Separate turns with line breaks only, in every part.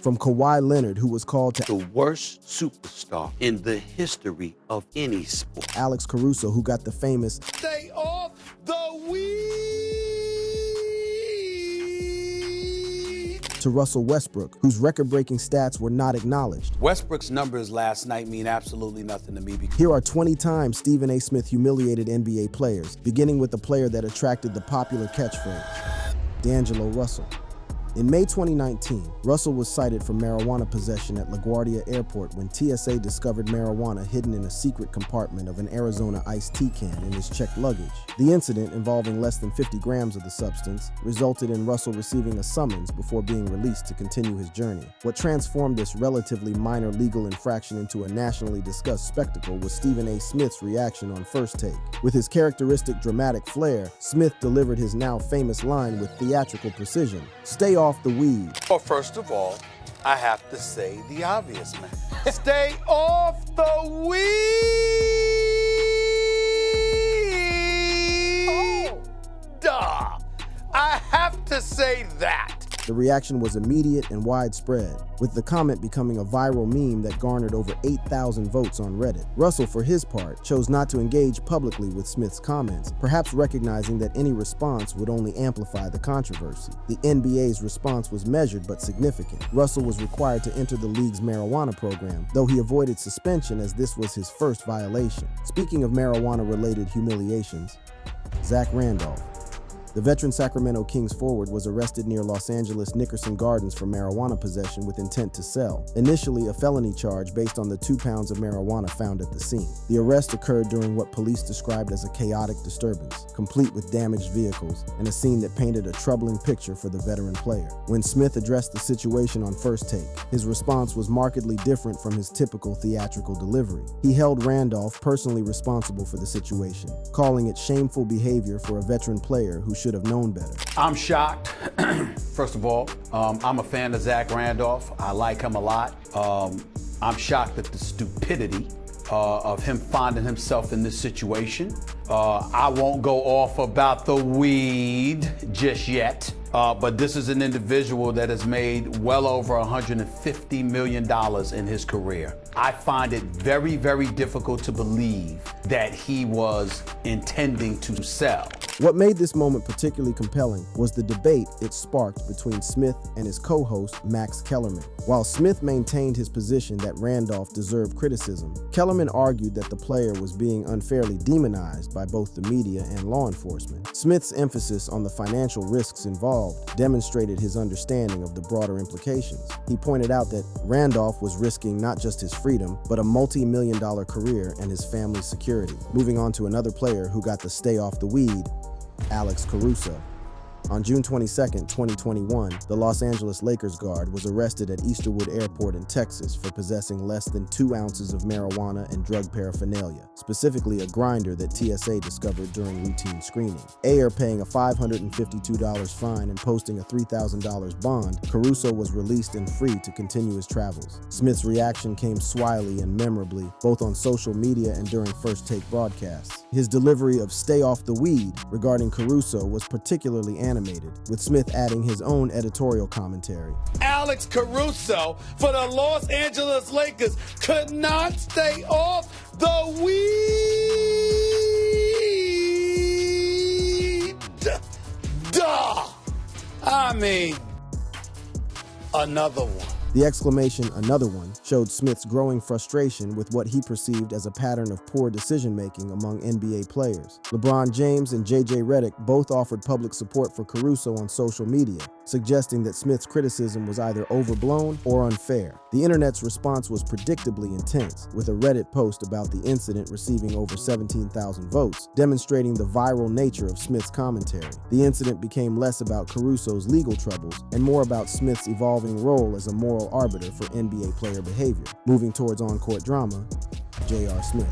From Kawhi Leonard, who was called
the worst superstar in the history of any sport.
Alex Caruso, who got the famous
"Stay off the weed,"
to Russell Westbrook, whose record-breaking stats were not acknowledged.
Westbrook's numbers last night mean absolutely nothing to me.
Here are 20 times Stephen A. Smith humiliated NBA players, beginning with the player that attracted the popular catchphrase, D'Angelo Russell. In May 2019, Russell was cited for marijuana possession at LaGuardia Airport when TSA discovered marijuana hidden in a secret compartment of an Arizona iced tea can in his checked luggage. The incident, involving less than 50 grams of the substance, resulted in Russell receiving a summons before being released to continue his journey. What transformed this relatively minor legal infraction into a nationally discussed spectacle was Stephen A. Smith's reaction on First Take. With his characteristic dramatic flair, Smith delivered his now famous line with theatrical precision: "Stay off the weed."
Well, first of all, I have to say the obvious, man. Stay off the weed! Oh. Duh! I have to say that.
The reaction was immediate and widespread, with the comment becoming a viral meme that garnered over 8,000 votes on Reddit. Russell, for his part, chose not to engage publicly with Smith's comments, perhaps recognizing that any response would only amplify the controversy. The NBA's response was measured but significant. Russell was required to enter the league's marijuana program, though he avoided suspension as this was his first violation. Speaking of marijuana-related humiliations, Zack Randolph. The veteran Sacramento Kings forward was arrested near Los Angeles' Nickerson Gardens for marijuana possession with intent to sell, initially a felony charge based on the 2 pounds of marijuana found at the scene. The arrest occurred during what police described as a chaotic disturbance, complete with damaged vehicles and a scene that painted a troubling picture for the veteran player. When Smith addressed the situation on First Take, his response was markedly different from his typical theatrical delivery. He held Randolph personally responsible for the situation, calling it shameful behavior for a veteran player who should have known better.
I'm shocked. First of all, I'm a fan of Zack Randolph. I like him a lot. I'm shocked at the stupidity of him finding himself in this situation. I won't go off about the weed just yet, but this is an individual that has made well over $150 million in his career. I find it very, very difficult to believe that he was intending to sell.
What made this moment particularly compelling was the debate it sparked between Smith and his co-host, Max Kellerman. While Smith maintained his position that Randolph deserved criticism, Kellerman argued that the player was being unfairly demonized by both the media and law enforcement. Smith's emphasis on the financial risks involved demonstrated his understanding of the broader implications. He pointed out that Randolph was risking not just his freedom, but a multi-million-dollar career and his family's security. Moving on to another player who got the stay off the weed, Alex Caruso. On June 22, 2021, the Los Angeles Lakers guard was arrested at Easterwood Airport in Texas for possessing less than 2 ounces of marijuana and drug paraphernalia, specifically a grinder that TSA discovered during routine screening. After paying a $552 fine and posting a $3,000 bond, Caruso was released and free to continue his travels. Smith's reaction came slyly and memorably, both on social media and during First Take broadcasts. His delivery of "stay off the weed" regarding Caruso was particularly animated, with Smith adding his own editorial commentary.
Alex Caruso for the Los Angeles Lakers could not stay off the weed. Duh! I mean, another one.
The exclamation, "another one," showed Smith's growing frustration with what he perceived as a pattern of poor decision-making among NBA players. LeBron James and JJ Redick both offered public support for Caruso on social media, suggesting that Smith's criticism was either overblown or unfair. The internet's response was predictably intense, with a Reddit post about the incident receiving over 17,000 votes, demonstrating the viral nature of Smith's commentary. The incident became less about Caruso's legal troubles and more about Smith's evolving role as a moral arbiter for NBA player behavior. Moving towards on-court drama, J.R. Smith.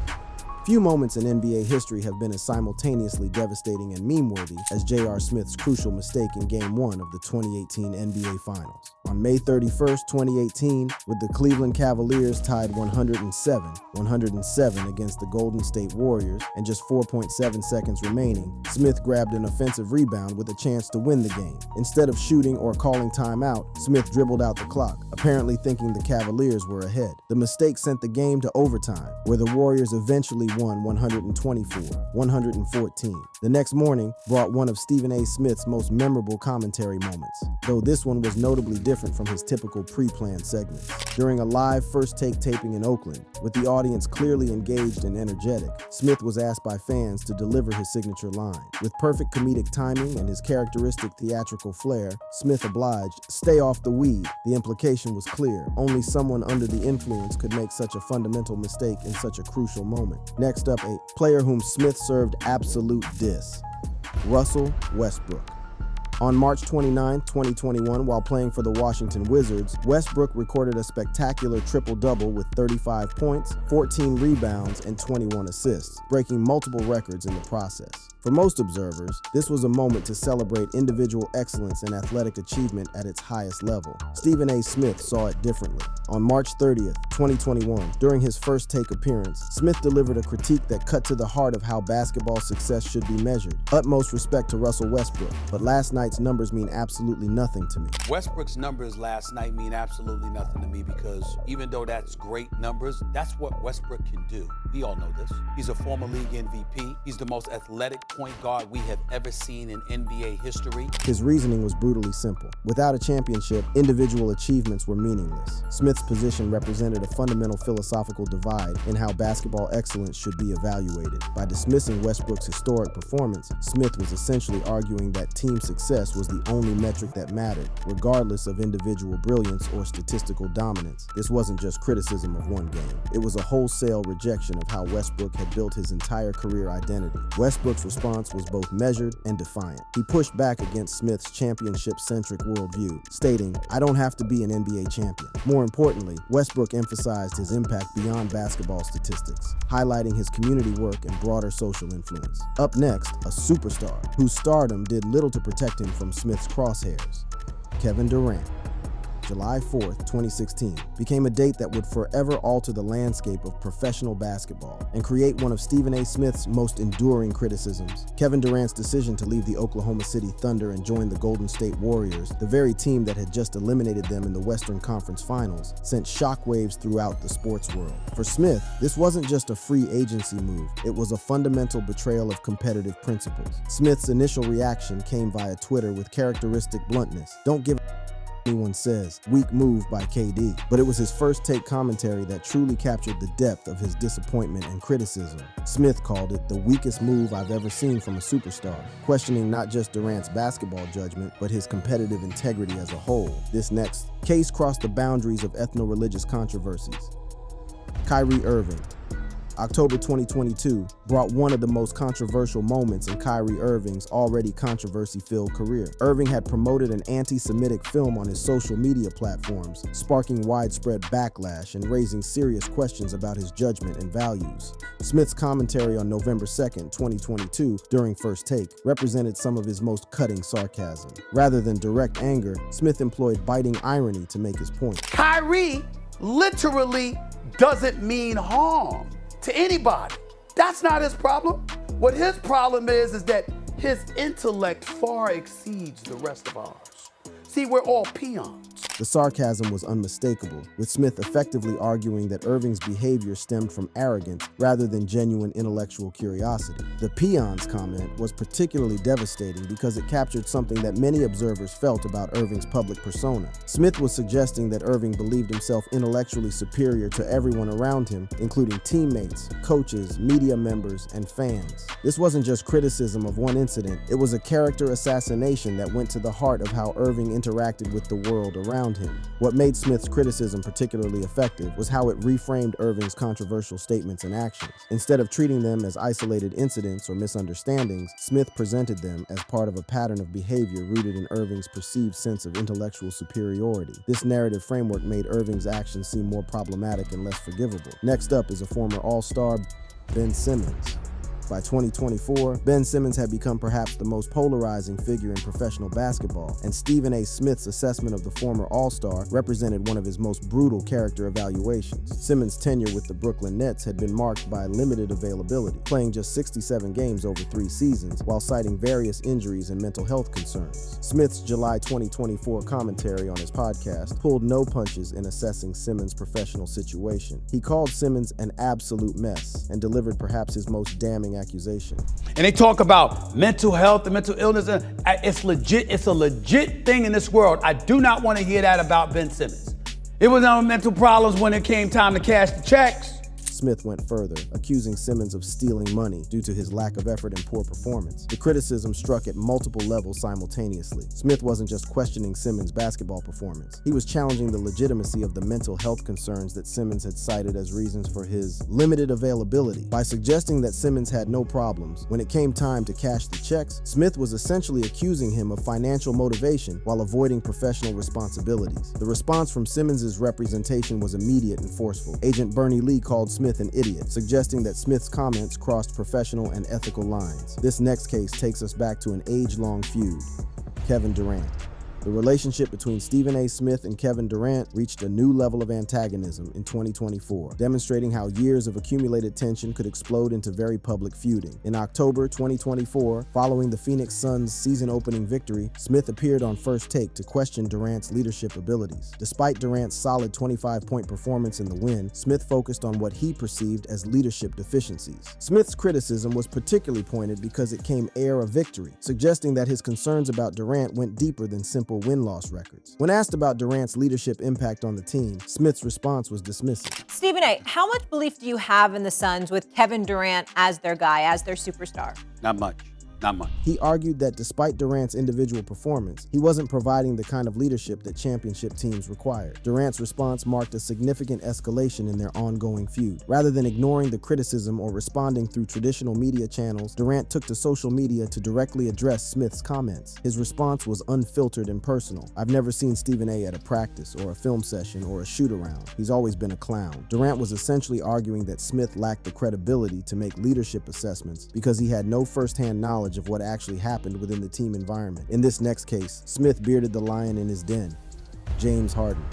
Few moments in NBA history have been as simultaneously devastating and meme-worthy as J.R. Smith's crucial mistake in Game 1 of the 2018 NBA Finals. On May 31st, 2018, with the Cleveland Cavaliers tied 107 against the Golden State Warriors and just 4.7 seconds remaining, Smith grabbed an offensive rebound with a chance to win the game. Instead of shooting or calling timeout, Smith dribbled out the clock, apparently thinking the Cavaliers were ahead. The mistake sent the game to overtime, where the Warriors eventually won 124-114. The next morning brought one of Stephen A. Smith's most memorable commentary moments, though this one was notably different from his typical pre-planned segments. During a live first take taping in Oakland, with the audience clearly engaged and energetic, Smith was asked by fans to deliver his signature line. With perfect comedic timing and his characteristic theatrical flair, Smith obliged, "Stay off the weed." The implication was clear. Only someone under the influence could make such a fundamental mistake in such a crucial moment. Next up, a player whom Smith served absolute diss: Russell Westbrook. On March 29, 2021, while playing for the Washington Wizards, Westbrook recorded a spectacular triple-double with 35 points, 14 rebounds, and 21 assists, breaking multiple records in the process. For most observers, this was a moment to celebrate individual excellence and athletic achievement at its highest level. Stephen A. Smith saw it differently. On March 30th, 2021, during his first take appearance, Smith delivered a critique that cut to the heart of how basketball success should be measured. Utmost respect to Russell Westbrook, but last night's numbers mean absolutely nothing to me.
Westbrook's numbers last night mean absolutely nothing to me because even though that's great numbers, that's what Westbrook can do. We all know this. He's a former league MVP. He's the most athletic point guard we have ever seen in NBA history.
His reasoning was brutally simple. Without a championship, individual achievements were meaningless. Smith's position represented a fundamental philosophical divide in how basketball excellence should be evaluated. By dismissing Westbrook's historic performance, Smith was essentially arguing that team success was the only metric that mattered, regardless of individual brilliance or statistical dominance. This wasn't just criticism of one game. It was a wholesale rejection of how Westbrook had built his entire career identity. Westbrook's response was both measured and defiant. He pushed back against Smith's championship-centric worldview, stating, "I don't have to be an NBA champion." More importantly, Westbrook emphasized his impact beyond basketball statistics, highlighting his community work and broader social influence. Up next, a superstar whose stardom did little to protect him from Smith's crosshairs: Kevin Durant. July 4th, 2016, became a date that would forever alter the landscape of professional basketball and create one of Stephen A. Smith's most enduring criticisms. Kevin Durant's decision to leave the Oklahoma City Thunder and join the Golden State Warriors, the very team that had just eliminated them in the Western Conference Finals, sent shockwaves throughout the sports world. For Smith, this wasn't just a free agency move, it was a fundamental betrayal of competitive principles. Smith's initial reaction came via Twitter with characteristic bluntness: "Don't give anyone says," weak move by KD. But it was his first take commentary that truly captured the depth of his disappointment and criticism. Smith called it the weakest move I've ever seen from a superstar, questioning not just Durant's basketball judgment, but his competitive integrity as a whole. This next case crossed the boundaries of ethno-religious controversies. Kyrie Irving. October 2022 brought one of the most controversial moments in Kyrie Irving's already controversy-filled career. Irving had promoted an anti-Semitic film on his social media platforms, sparking widespread backlash and raising serious questions about his judgment and values. Smith's commentary on November 2nd, 2022, during First Take, represented some of his most cutting sarcasm. Rather than direct anger, Smith employed biting irony to make his point.
Kyrie literally doesn't mean harm to anybody. That's not his problem. What his problem is that his intellect far exceeds the rest of ours. See, we're all peons.
The sarcasm was unmistakable, with Smith effectively arguing that Irving's behavior stemmed from arrogance rather than genuine intellectual curiosity. The peons comment was particularly devastating because it captured something that many observers felt about Irving's public persona. Smith was suggesting that Irving believed himself intellectually superior to everyone around him, including teammates, coaches, media members, and fans. This wasn't just criticism of one incident, it was a character assassination that went to the heart of how Irving interacted with the world around him. What made Smith's criticism particularly effective was how it reframed Irving's controversial statements and actions. Instead of treating them as isolated incidents or misunderstandings, Smith presented them as part of a pattern of behavior rooted in Irving's perceived sense of intellectual superiority. This narrative framework made Irving's actions seem more problematic and less forgivable. Next up is a former All-Star Ben Simmons. By 2024, Ben Simmons had become perhaps the most polarizing figure in professional basketball, and Stephen A. Smith's assessment of the former All-Star represented one of his most brutal character evaluations. Simmons' tenure with the Brooklyn Nets had been marked by limited availability, playing just 67 games over 3 seasons, while citing various injuries and mental health concerns. Smith's July 2024 commentary on his podcast pulled no punches in assessing Simmons' professional situation. He called Simmons an absolute mess and delivered perhaps his most damning accusation.
And they talk about mental health and mental illness. It's legit. It's a legit thing in this world. I do not want to hear that about Ben Simmons. It was no mental problems when it came time to cash the checks.
Smith went further, accusing Simmons of stealing money due to his lack of effort and poor performance. The criticism struck at multiple levels simultaneously. Smith wasn't just questioning Simmons' basketball performance. He was challenging the legitimacy of the mental health concerns that Simmons had cited as reasons for his limited availability. By suggesting that Simmons had no problems, when it came time to cash the checks, Smith was essentially accusing him of financial motivation while avoiding professional responsibilities. The response from Simmons' representation was immediate and forceful. Agent Bernie Lee called Smith an idiot, suggesting that Smith's comments crossed professional and ethical lines. This next case takes us back to an age-long feud: Kevin Durant. The relationship between Stephen A. Smith and Kevin Durant reached a new level of antagonism in 2024, demonstrating how years of accumulated tension could explode into very public feuding. In October 2024, following the Phoenix Suns' season-opening victory, Smith appeared on First Take to question Durant's leadership abilities. Despite Durant's solid 25-point performance in the win, Smith focused on what he perceived as leadership deficiencies. Smith's criticism was particularly pointed because it came heir of victory, suggesting that his concerns about Durant went deeper than simple win-loss records. When asked about Durant's leadership impact on the team, Smith's response was dismissive.
Stephen A., how much belief do you have in the Suns with Kevin Durant as their guy, as their superstar?
Not much. Not much.
He argued that despite Durant's individual performance, he wasn't providing the kind of leadership that championship teams required. Durant's response marked a significant escalation in their ongoing feud. Rather than ignoring the criticism or responding through traditional media channels, Durant took to social media to directly address Smith's comments. His response was unfiltered and personal. "I've never seen Stephen A. at a practice or a film session or a shoot-around. He's always been a clown." Durant was essentially arguing that Smith lacked the credibility to make leadership assessments because he had no first-hand knowledge of what actually happened within the team environment. In this next case, Smith bearded the lion in his den: James Harden.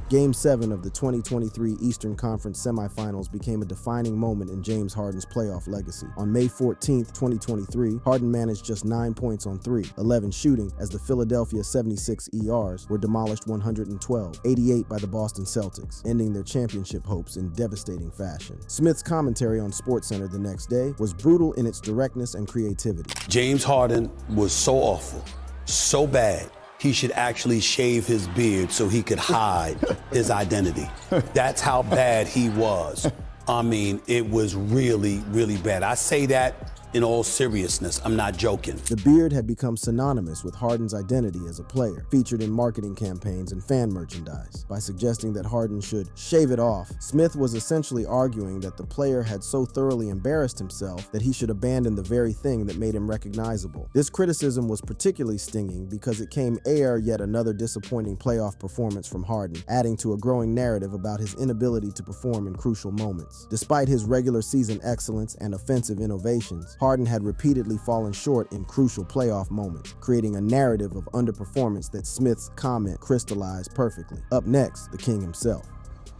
Game 7 of the 2023 Eastern Conference semifinals became a defining moment in James Harden's playoff legacy. On May 14, 2023, Harden managed just 9 points on 3, 11 shooting, as the Philadelphia 76ers were demolished 112-88 by the Boston Celtics, ending their championship hopes in devastating fashion. Smith's commentary on SportsCenter the next day was brutal in its directness and creativity.
James Harden was so awful, so bad, he should actually shave his beard so he could hide his identity. That's how bad he was. I mean, it was really, really bad. I say that in all seriousness. I'm not joking.
The beard had become synonymous with Harden's identity as a player, featured in marketing campaigns and fan merchandise. By suggesting that Harden should shave it off, Smith was essentially arguing that the player had so thoroughly embarrassed himself that he should abandon the very thing that made him recognizable. This criticism was particularly stinging because it came heir yet another disappointing playoff performance from Harden, adding to a growing narrative about his inability to perform in crucial moments. Despite his regular season excellence and offensive innovations, Harden had repeatedly fallen short in crucial playoff moments, creating a narrative of underperformance that Smith's comment crystallized perfectly. Up next, the king himself,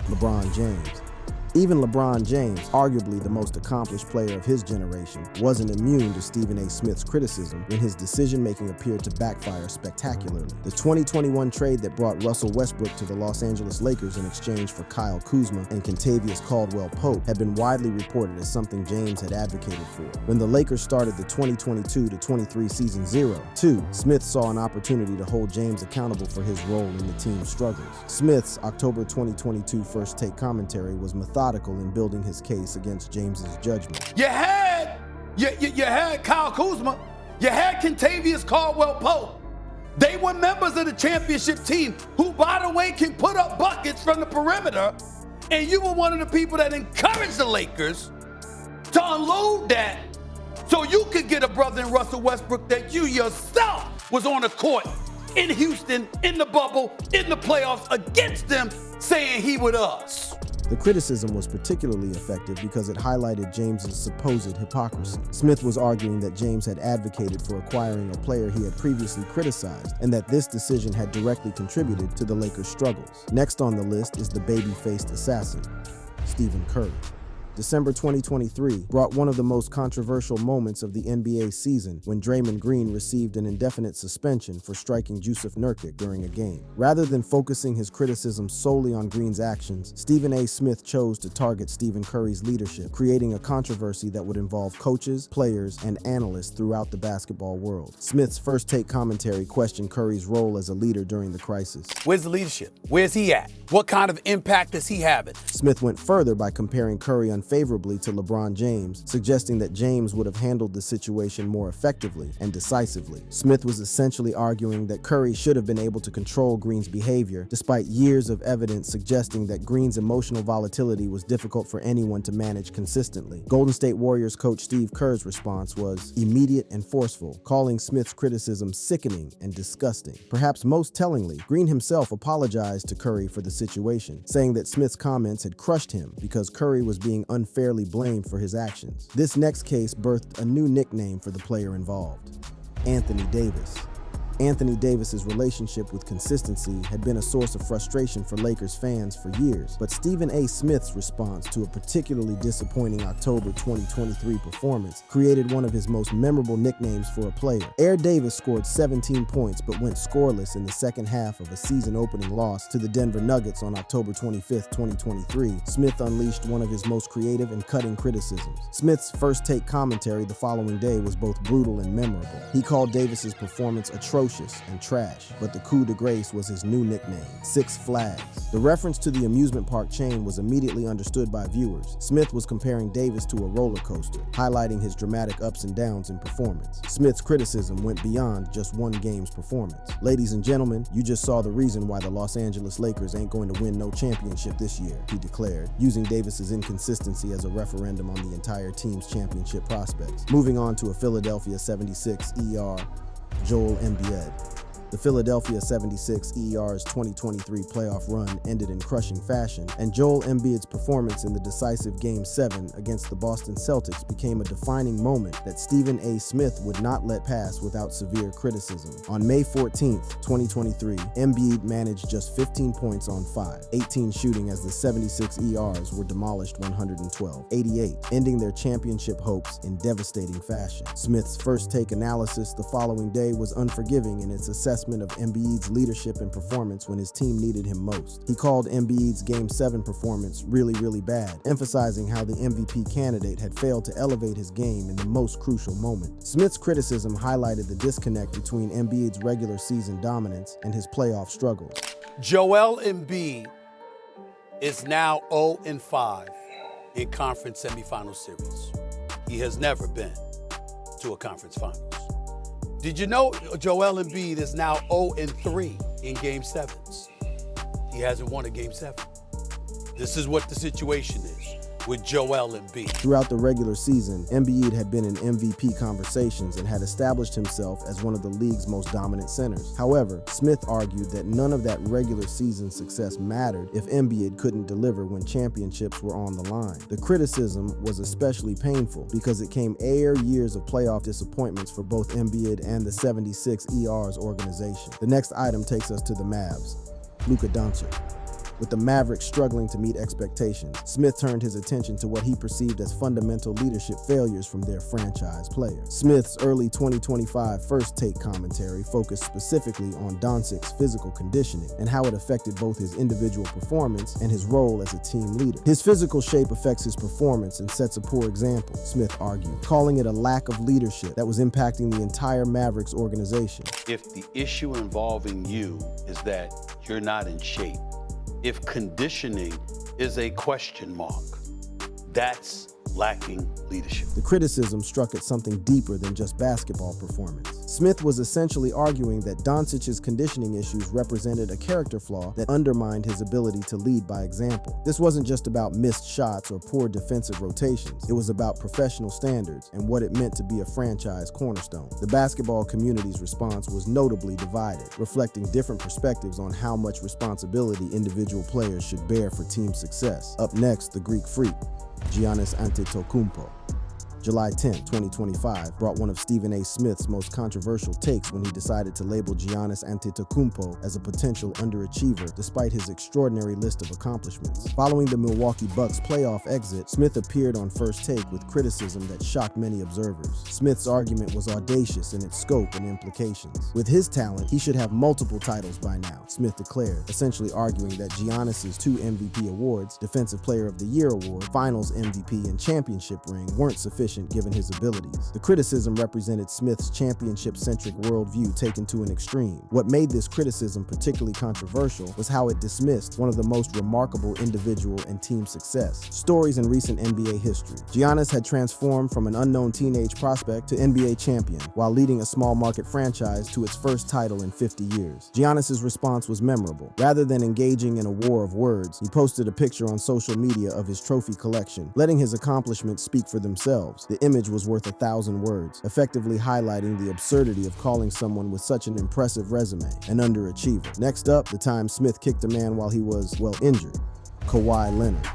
LeBron James. Even LeBron James, arguably the most accomplished player of his generation, wasn't immune to Stephen A. Smith's criticism when his decision-making appeared to backfire spectacularly. The 2021 trade that brought Russell Westbrook to the Los Angeles Lakers in exchange for Kyle Kuzma and Kentavious Caldwell-Pope had been widely reported as something James had advocated for. When the Lakers started the 2022-23 season 0-2, Smith saw an opportunity to hold James accountable for his role in the team's struggles. Smith's October 2022 First Take commentary was methodical in building his case against James's judgment.
You had Kyle Kuzma. You had Kentavious Caldwell-Pope. They were members of the championship team who, by the way, can put up buckets from the perimeter. And you were one of the people that encouraged the Lakers to unload that so you could get a brother in Russell Westbrook that you yourself was on the court in Houston, in the bubble, in the playoffs against them, saying he with us.
The criticism was particularly effective because it highlighted James's supposed hypocrisy. Smith was arguing that James had advocated for acquiring a player he had previously criticized, and that this decision had directly contributed to the Lakers' struggles. Next on the list is the baby-faced assassin, Stephen Curry. December 2023 brought one of the most controversial moments of the NBA season when Draymond Green received an indefinite suspension for striking Jusuf Nurkic during a game. Rather than focusing his criticism solely on Green's actions, Stephen A. Smith chose to target Stephen Curry's leadership, creating a controversy that would involve coaches, players, and analysts throughout the basketball world. Smith's First Take commentary questioned Curry's role as a leader during the crisis.
Where's the leadership? Where's he at? What kind of impact is he having?
Smith went further by comparing Curry unfavorably to LeBron James, suggesting that James would have handled the situation more effectively and decisively. Smith was essentially arguing that Curry should have been able to control Green's behavior, despite years of evidence suggesting that Green's emotional volatility was difficult for anyone to manage consistently. Golden State Warriors coach Steve Kerr's response was immediate and forceful, calling Smith's criticism sickening and disgusting. Perhaps most tellingly, Green himself apologized to Curry for the situation, saying that Smith's comments had crushed him because Curry was being unfairly blamed for his actions. This next case birthed a new nickname for the player involved, Anthony Davis. Anthony Davis's relationship with consistency had been a source of frustration for Lakers fans for years, but Stephen A. Smith's response to a particularly disappointing October 2023 performance created one of his most memorable nicknames for a player. Air Davis scored 17 points but went scoreless in the second half of a season-opening loss to the Denver Nuggets on October 25, 2023. Smith unleashed one of his most creative and cutting criticisms. Smith's First Take commentary the following day was both brutal and memorable. He called Davis's performance atrocious and trash, but the coup de grace was his new nickname, Six Flags. The reference to the amusement park chain was immediately understood by viewers. Smith was comparing Davis to a roller coaster, highlighting his dramatic ups and downs in performance. Smith's criticism went beyond just one game's performance. Ladies and gentlemen, you just saw the reason why the Los Angeles Lakers ain't going to win no championship this year, he declared, using Davis's inconsistency as a referendum on the entire team's championship prospects. Moving on to a Philadelphia 76 ER, Joel Embiid. The Philadelphia 76ers 2023 playoff run ended in crushing fashion, and Joel Embiid's performance in the decisive Game 7 against the Boston Celtics became a defining moment that Stephen A. Smith would not let pass without severe criticism. On May 14, 2023, Embiid managed just 15 points on 18 shooting as the 76ers were demolished 112-88, ending their championship hopes in devastating fashion. Smith's First Take analysis the following day was unforgiving in its assessment of Embiid's leadership and performance when his team needed him most. He called Embiid's Game 7 performance really bad, emphasizing how the MVP candidate had failed to elevate his game in the most crucial moment. Smith's criticism highlighted the disconnect between Embiid's regular season dominance and his playoff struggles.
Joel Embiid is now 0-5 in conference semifinal series. He has never been to a conference finals. Did you know Joel Embiid is now 0-3 in Game 7s? He hasn't won a Game 7. This is what the situation is with Joel Embiid.
Throughout the regular season, Embiid had been in MVP conversations and had established himself as one of the league's most dominant centers. However, Smith argued that none of that regular season success mattered if Embiid couldn't deliver when championships were on the line. The criticism was especially painful because it came years of playoff disappointments for both Embiid and the 76ers organization. The next item takes us to the Mavs, Luka Doncic. With the Mavericks struggling to meet expectations, Smith turned his attention to what he perceived as fundamental leadership failures from their franchise player. Smith's early 2025 First Take commentary focused specifically on Doncic's physical conditioning and how it affected both his individual performance and his role as a team leader. His physical shape affects his performance and sets a poor example, Smith argued, calling it a lack of leadership that was impacting the entire Mavericks organization.
If the issue involving you is that you're not in shape, if conditioning is a question mark, that's lacking leadership.
The criticism struck at something deeper than just basketball performance. Smith was essentially arguing that Doncic's conditioning issues represented a character flaw that undermined his ability to lead by example. This wasn't just about missed shots or poor defensive rotations. It was about professional standards and what it meant to be a franchise cornerstone. The basketball community's response was notably divided, reflecting different perspectives on how much responsibility individual players should bear for team success. Up next, the Greek Freak, Giannis Antetokounmpo. July 10, 2025, brought one of Stephen A. Smith's most controversial takes when he decided to label Giannis Antetokounmpo as a potential underachiever despite his extraordinary list of accomplishments. Following the Milwaukee Bucks playoff exit, Smith appeared on First Take with criticism that shocked many observers. Smith's argument was audacious in its scope and implications. With his talent, he should have multiple titles by now, Smith declared, essentially arguing that Giannis's 2 MVP awards, Defensive Player of the Year award, Finals MVP, and championship ring weren't sufficient given his abilities. The criticism represented Smith's championship-centric worldview taken to an extreme. What made this criticism particularly controversial was how it dismissed one of the most remarkable individual and team success stories in recent NBA history. Giannis had transformed from an unknown teenage prospect to NBA champion while leading a small-market franchise to its first title in 50 years. Giannis's response was memorable. Rather than engaging in a war of words, he posted a picture on social media of his trophy collection, letting his accomplishments speak for themselves. The image was worth 1,000 words, effectively highlighting the absurdity of calling someone with such an impressive resume an underachiever. Next up, the time Smith kicked a man while he was, well, injured. Kawhi Leonard.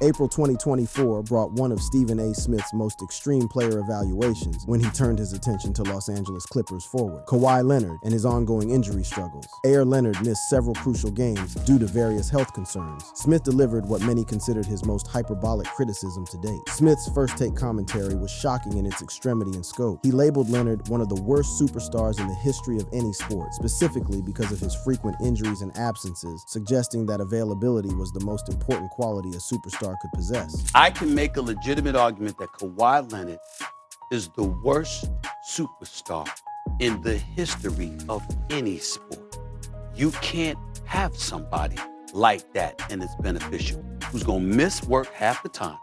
April 2024 brought one of Stephen A. Smith's most extreme player evaluations when he turned his attention to Los Angeles Clippers forward, Kawhi Leonard, and his ongoing injury struggles. Leonard missed several crucial games due to various health concerns. Smith delivered what many considered his most hyperbolic criticism to date. Smith's First Take commentary was shocking in its extremity and scope. He labeled Leonard one of the worst superstars in the history of any sport, specifically because of his frequent injuries and absences, suggesting that availability was the most important quality a superstar could possess.
I can make a legitimate argument that Kawhi Leonard is the worst superstar in the history of any sport. You can't have somebody like that and it's beneficial, who's gonna miss work half the time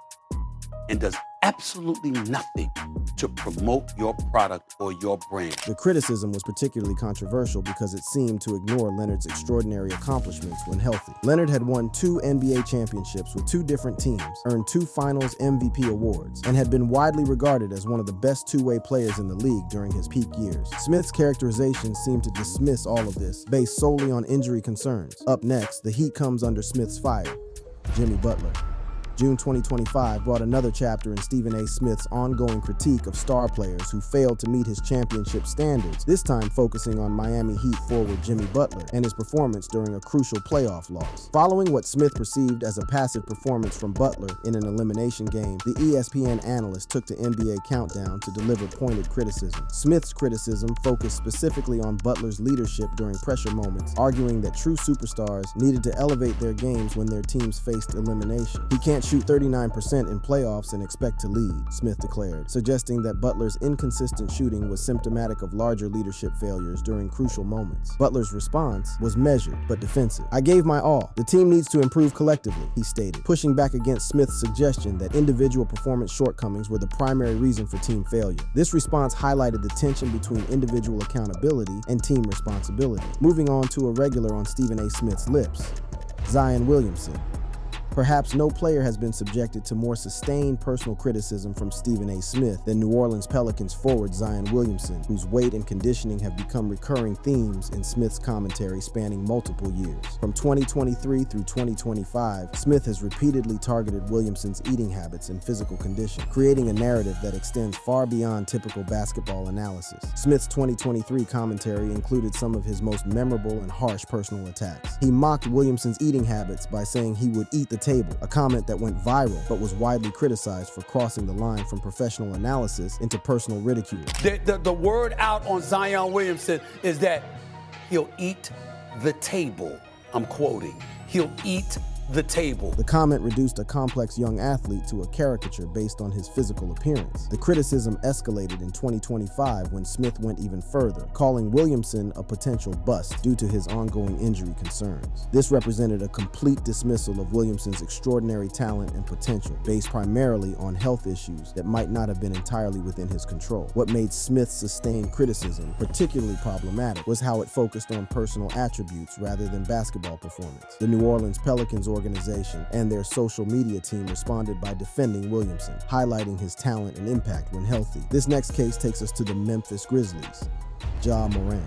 and does absolutely nothing to promote your product or your brand.
The criticism was particularly controversial because it seemed to ignore Leonard's extraordinary accomplishments when healthy. Leonard had won 2 NBA championships with 2 different teams, earned 2 Finals MVP awards, and had been widely regarded as one of the best two-way players in the league during his peak years. Smith's characterization seemed to dismiss all of this, based solely on injury concerns. Up next, the heat comes under Smith's fire. Jimmy Butler. June 2025 brought another chapter in Stephen A. Smith's ongoing critique of star players who failed to meet his championship standards, this time focusing on Miami Heat forward Jimmy Butler and his performance during a crucial playoff loss. Following what Smith perceived as a passive performance from Butler in an elimination game, the ESPN analyst took to NBA Countdown to deliver pointed criticism. Smith's criticism focused specifically on Butler's leadership during pressure moments, arguing that true superstars needed to elevate their games when their teams faced elimination. He can't shoot 39% in playoffs and expect to lead, Smith declared, suggesting that Butler's inconsistent shooting was symptomatic of larger leadership failures during crucial moments. Butler's response was measured but defensive. "I gave my all. The team needs to improve collectively," he stated, pushing back against Smith's suggestion that individual performance shortcomings were the primary reason for team failure. This response highlighted the tension between individual accountability and team responsibility. Moving on to a regular on Stephen A. Smith's lips, Zion Williamson. Perhaps no player has been subjected to more sustained personal criticism from Stephen A. Smith than New Orleans Pelicans forward Zion Williamson, whose weight and conditioning have become recurring themes in Smith's commentary spanning multiple years. From 2023 through 2025, Smith has repeatedly targeted Williamson's eating habits and physical condition, creating a narrative that extends far beyond typical basketball analysis. Smith's 2023 commentary included some of his most memorable and harsh personal attacks. He mocked Williamson's eating habits by saying he would eat the table, a comment that went viral but was widely criticized for crossing the line from professional analysis into personal ridicule.
The word out on Zion Williamson is that he'll eat the table. I'm quoting. He'll eat the table.
The comment reduced a complex young athlete to a caricature based on his physical appearance. The criticism escalated in 2025 when Smith went even further, calling Williamson a potential bust due to his ongoing injury concerns. This represented a complete dismissal of Williamson's extraordinary talent and potential, based primarily on health issues that might not have been entirely within his control. What made Smith's sustained criticism particularly problematic was how it focused on personal attributes rather than basketball performance. The New Orleans Pelicans organization and their social media team responded by defending Williamson, highlighting his talent and impact when healthy. This next case takes us to the Memphis Grizzlies. Ja Morant.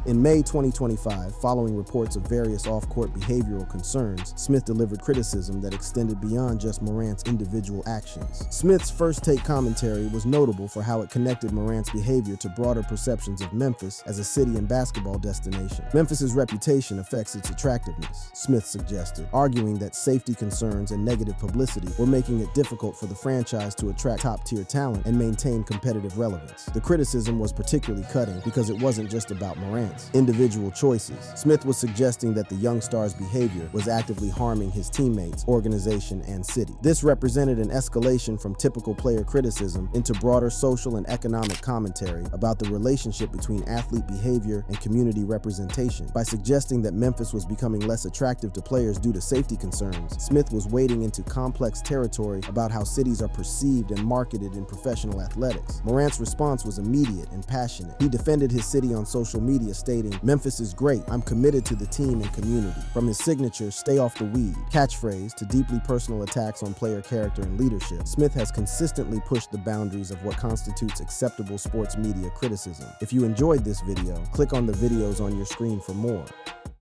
In May 2025, following reports of various off-court behavioral concerns, Smith delivered criticism that extended beyond just Morant's individual actions. Smith's first take commentary was notable for how it connected Morant's behavior to broader perceptions of Memphis as a city and basketball destination. Memphis's reputation affects its attractiveness, Smith suggested, arguing that safety concerns and negative publicity were making it difficult for the franchise to attract top-tier talent and maintain competitive relevance. The criticism was particularly cutting because it wasn't just about Morant's individual choices. Smith was suggesting that the young star's behavior was actively harming his teammates, organization, and city. This represented an escalation from typical player criticism into broader social and economic commentary about the relationship between athlete behavior and community representation. By suggesting that Memphis was becoming less attractive to players due to safety concerns, Smith was wading into complex territory about how cities are perceived and marketed in professional athletics. Morant's response was immediate and passionate. He defended his city on social media, stating, "Memphis is great. I'm committed to the team and community." From his signature "stay off the weed" catchphrase to deeply personal attacks on player character and leadership, Smith has consistently pushed the boundaries of what constitutes acceptable sports media criticism. If you enjoyed this video, click on the videos on your screen for more.